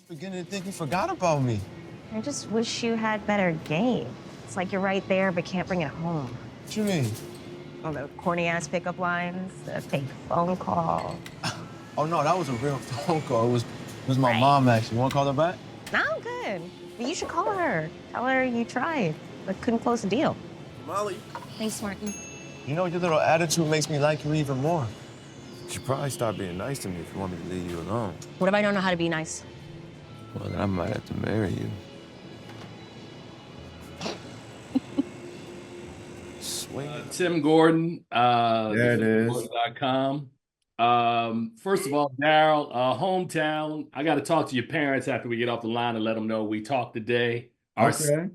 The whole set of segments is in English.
Beginning to think you forgot about me. I just wish you had better game. It's like you're right there, but can't bring it home. What you mean? All the corny ass pickup lines, the fake phone call. Oh no, that was a real phone call. It was my Right. mom actually. You wanna call her back? No, I'm good. But you should call her. Tell her you tried, but couldn't close the deal. Molly. Thanks, Martin. You know, your little attitude makes me like you even more. You should probably start being nice to me if you want me to leave you alone. What if I don't know how to be nice? Well, then I might have to marry you. Swing. Tim Gordon, There it is. thefilmgordon.com. First of all, Darrell, hometown. I got to talk to your parents after we get off the line and let them know we talked today. Okay.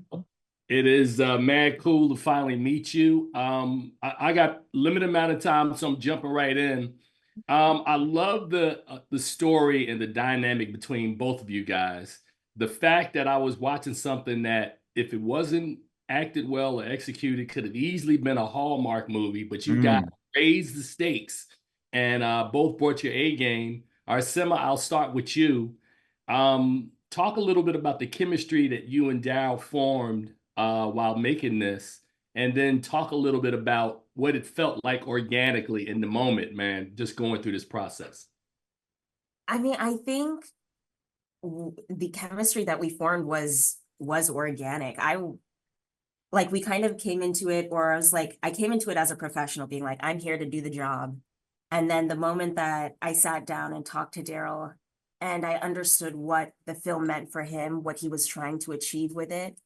It is mad cool to finally meet you. I got limited amount of time, so I'm jumping right in. I love the story and the dynamic between both of you guys. The fact that I was watching something that, if it wasn't acted well or executed, could have easily been a Hallmark movie, but you guys raised the stakes and both brought your A game. Arsema, I'll start with you. Talk a little bit about the chemistry that you and Darrell formed while making this, and then talk a little bit about what it felt like organically in the moment, man, just going through this process. I mean, I think the chemistry that we formed was organic. We kind of came into it, or I came into it as a professional, being like, I'm here to do the job. And then the moment that I sat down and talked to Darrell, and I understood what the film meant for him, what he was trying to achieve with it,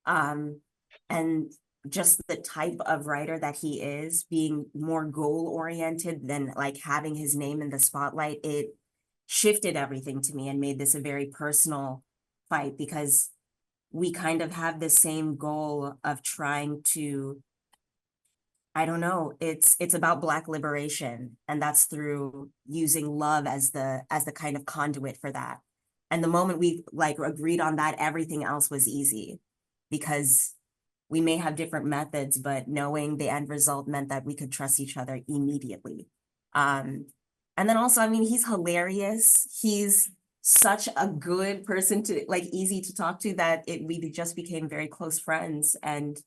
and just the type of writer that he is, being more goal-oriented than like having his name in the spotlight, it shifted everything to me and made this a very personal fight, because we kind of have the same goal of trying to, I don't know, it's about Black liberation, and that's through using love as the kind of conduit for that. And the moment we agreed on that, everything else was easy, because we may have different methods, but knowing the end result meant that we could trust each other immediately. And then also, I mean, he's hilarious. He's such a good person to easy to talk to, that we just became very close friends. And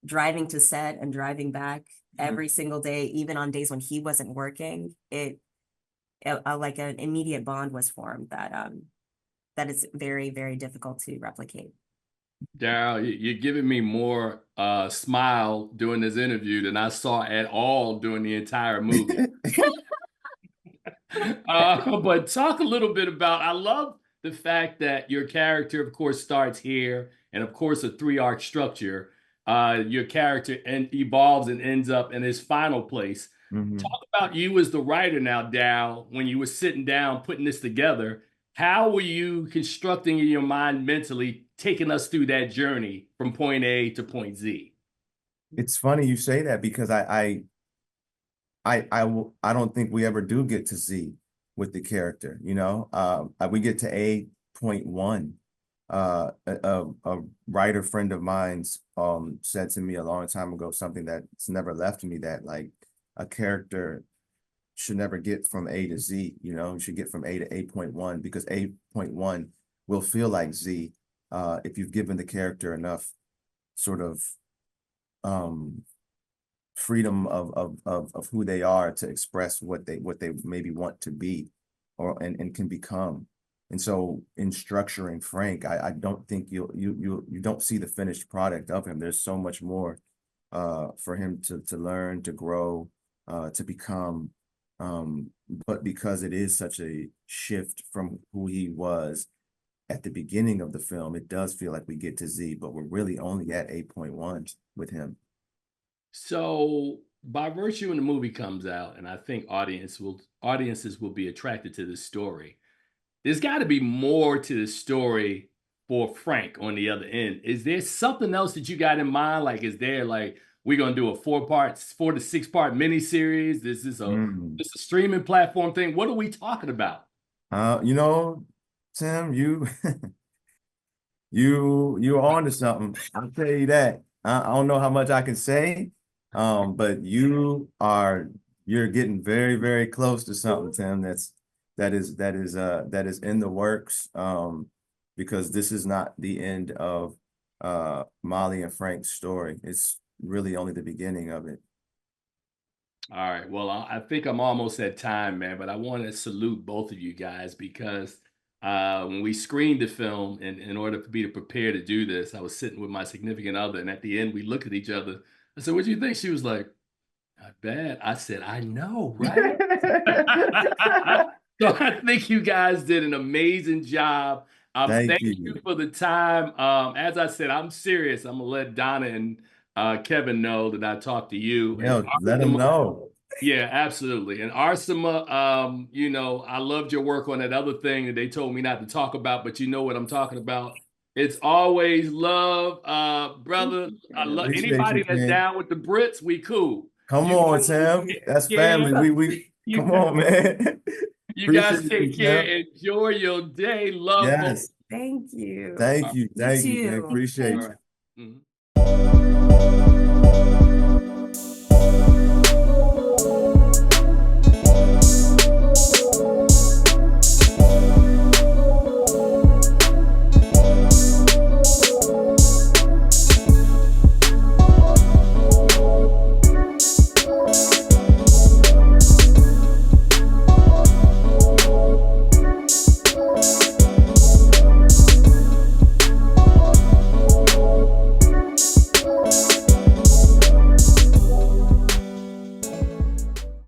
driving to set and driving back every single day, even on days when he wasn't working, like an immediate bond was formed that is very, very difficult to replicate. Darrell, you're giving me more smile during this interview than I saw at all during the entire movie. But talk a little bit about, I love the fact that your character, of course, starts here, and of course, a 3-arc structure. Your character evolves and ends up in his final place. Talk about you as the writer now, Darrell, when you were sitting down, putting this together. How were you constructing in your mind mentally, taking us through that journey from point A to point Z? It's funny you say that, because I don't think we ever do get to Z with the character. You know, we get to A.1. A writer friend of mine's said to me a long time ago something that's never left me, that like a character should never get from A to Z. You know, you should get from A to A.1, because A.1 will feel like Z if you've given the character enough sort of freedom of who they are to express what they maybe want to be, and can become. And so in structuring Frank, I don't think you don't see the finished product of him. There's so much more for him to learn, to grow, to become. But because it is such a shift from who he was at the beginning of the film, it does feel like we get to Z, but we're really only at 8.1 with him. So by virtue when the movie comes out, and I think audiences will be attracted to this story, there's got to be more to the story for Frank on the other end. Is there something else that you got in mind? Like, is there like, we're going to do a 4 to 6 part miniseries? This is a streaming platform thing. What are we talking about? You know, Tim, you you're on to something. I'll tell you that. I don't know how much I can say, but you're getting very, very close to something, Tim. that is in the works. Because this is not the end of Molly and Frank's story. It's really only the beginning of it. All right. Well, I think I'm almost at time, man, but I want to salute both of you guys because when we screened the film, and in order for me to prepare to do this, I was sitting with my significant other, and at the end, we looked at each other. I said, "What do you think?" She was like, "Not bad." I said, "I know, right?" So I think you guys did an amazing job. Thank you for the time. As I said, I'm serious. I'm gonna let Donna and Kevin know that I talked to you. Yo, let them know. Yeah, absolutely. And Arsema, you know, I loved your work on that other thing that they told me not to talk about, but you know what I'm talking about. It's always love, brother. I love anybody that's down with the Brits. We cool. Come on, Tim. That's family. We come on, man. You guys take care. Enjoy your day. Love. Yes. Thank you. Thank you. Thank you. You too. Appreciate you. All right.